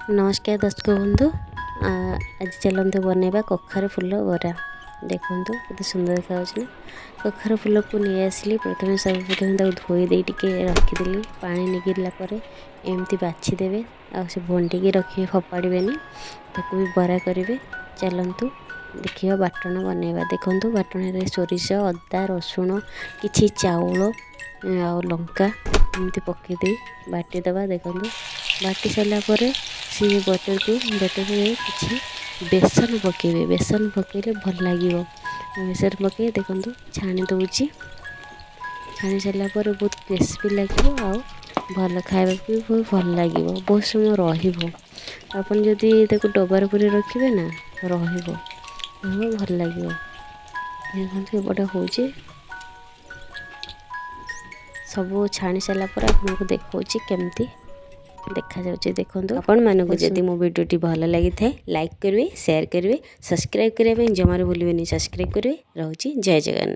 नमस्कार दर्शक बंधु आज चलते बनैबा कखार फूल बरा। देखु के सुंदर देखा ना कखार फूल को नहीं आसली प्रथम सर्वप्रथम धोई दे रखीदी पानी निगिरला एमती बाछीदेवे से भंडिकी रखिए फपाड़बेनि ताकू भी बरा करेंगे। चलतु देखिए बाटण बनैबा। देखु बाटण सोरिष अदा रसुण किछि चाउल आ लंका एमती पकईदे बाटीदबा। देखु बाटी सारापर सी बटर को किसी बेसन पकेबे। बेसन पकेले भल लगे। बेसन पकई देखु छाणी दूची। छाणी सारापर बहुत क्रिस्पी लगे भल खावा भी बहुत भल लगे। बहुत समय रन जदि डबार पूरी रखिए ना भल लगे। देखो एपटे हूँ सब छाणी सारापर आपको देखा केमती देखा जाउछि। देखंतु आपण मानको जदि मो वीडियोटी भल लगी थाए लाइक करिवे, शेयर करिवे, सब्सक्राइब करिवे जमार भूलिबेनी। सब्सक्राइब करिवे। रहउछि जय जगन्नाथ।